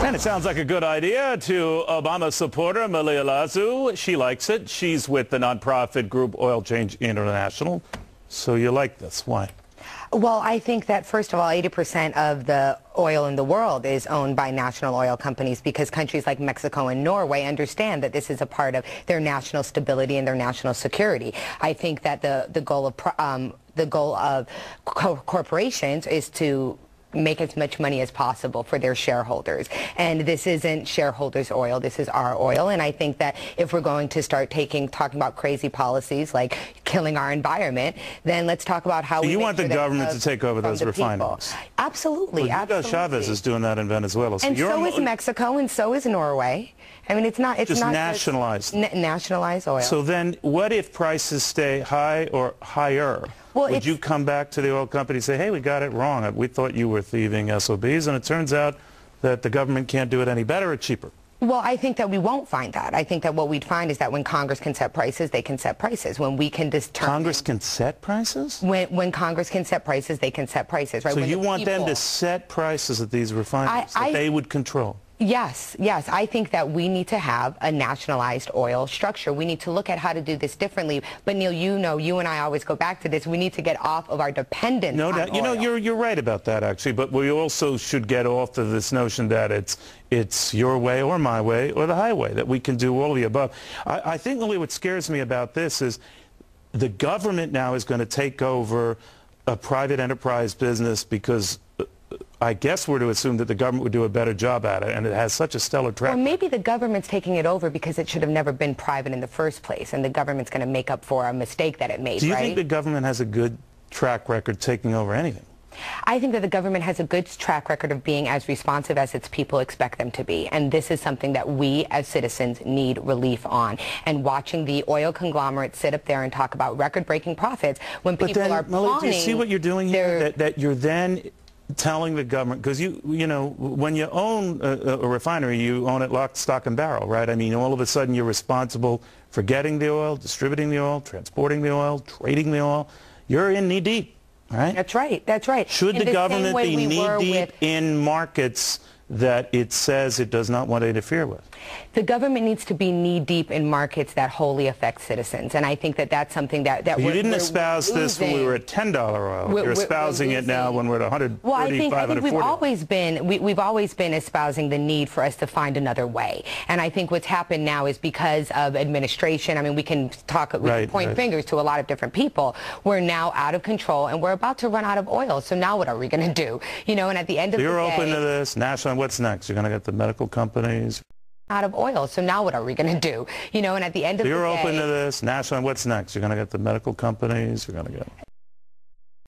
And it sounds like a good idea to Obama supporter Malia Lazu. She likes it. She's with the nonprofit group Oil Change International. So you like this. Why? Well, I think that, first of all, 80% of the oil in the world is owned by national oil companies because countries like Mexico and Norway understand that this is a part of their national stability and their national security. I think that the goal of corporations is to make as much money as possible for their shareholders. And this isn't shareholders' oil, this is our oil. And I think that if we're going to start talking about crazy policies like killing our environment, then let's talk about how so we you want the government to take over those refineries? Absolutely, well, absolutely. Chavez is doing that in Venezuela. So and so is Mexico, and so is Norway. I mean, it's not just nationalized. Nationalized oil. So then what if prices stay high or higher? Well, would you come back to the oil company and say, hey, we got it wrong. We thought you were thieving SOBs, and it turns out that the government can't do it any better or cheaper? Well, I think that we won't find that. I think that what we'd find is that when Congress can set prices, they can set prices. When we can determine... Congress can set prices? When Congress can set prices, they can set prices, right? So when you want them to set prices at these refineries that they would control? Yes, yes. I think that we need to have a nationalized oil structure. We need to look at how to do this differently. But Neil, you know, you and I always go back to this. We need to get off of our dependence on oil. You know, you're right about that, actually. But we also should get off of this notion that it's your way or my way or the highway, that we can do all of the above. I think only what scares me about this is the government now is going to take over a private enterprise business because I guess we're to assume that the government would do a better job at it, and it has such a stellar track record. Or maybe the government's taking it over because it should have never been private in the first place, and the government's going to make up for a mistake that it made, Do you think the government has a good track record taking over anything? I think that the government has a good track record of being as responsive as its people expect them to be. And this is something that we as citizens need relief on. And watching the oil conglomerates sit up there and talk about record-breaking profits when people are pawning... Do you see what you're doing here? That you're then telling the government, because you know, when you own a refinery, you own it lock, stock, and barrel, right? I mean, all of a sudden you're responsible for getting the oil, distributing the oil, transporting the oil, trading the oil. You're in knee-deep, right? That's right, that's right. Should the government be knee-deep in markets that it says it does not want to interfere with? The government needs to be knee-deep in markets that wholly affect citizens, and I think that that's something that you didn't espouse this when we were at $10 oil. You're espousing it now when we're at 130, well, I think we've always been espousing the need for us to find another way, and I think what's happened now is because of administration. I mean, we can point fingers to a lot of different people. We're now out of control, and we're about to run out of oil. So now what are we going to do? You know, and at the end of the day, you're open to this national. What's next? You're going to get the medical companies out of oil. So now what are we going to do? You know, and at the end of the day... You're open to this national. What's next? You're going to get the medical companies. You're going to get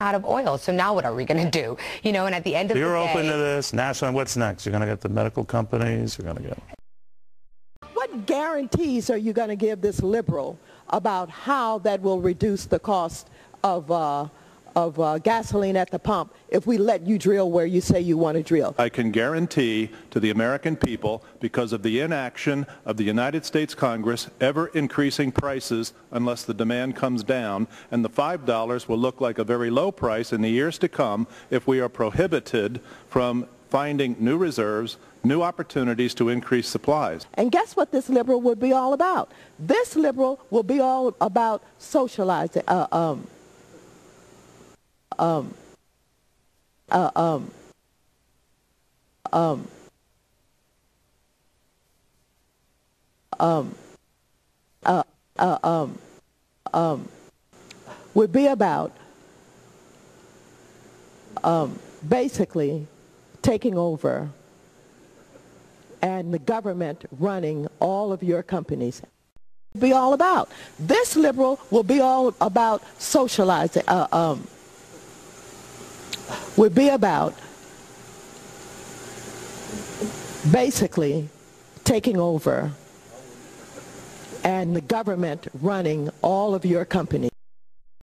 out of oil. So now what are we going to do? You know, and at the end of the day... You're open to this national. What's next? You're going to get the medical companies. You're going to get... What guarantees are you going to give this liberal about how that will reduce the cost of gasoline at the pump if we let you drill where you say you want to drill? I can guarantee to the American people, because of the inaction of the United States Congress ever increasing prices unless the demand comes down, and the $5 will look like a very low price in the years to come if we are prohibited from finding new reserves, new opportunities to increase supplies. And guess what this liberal would be all about? This liberal will be all about socializing, would be about basically taking over and the government running all of your companies. Be all about. This liberal will be all about socializing, would be about basically taking over and the government running all of your companies.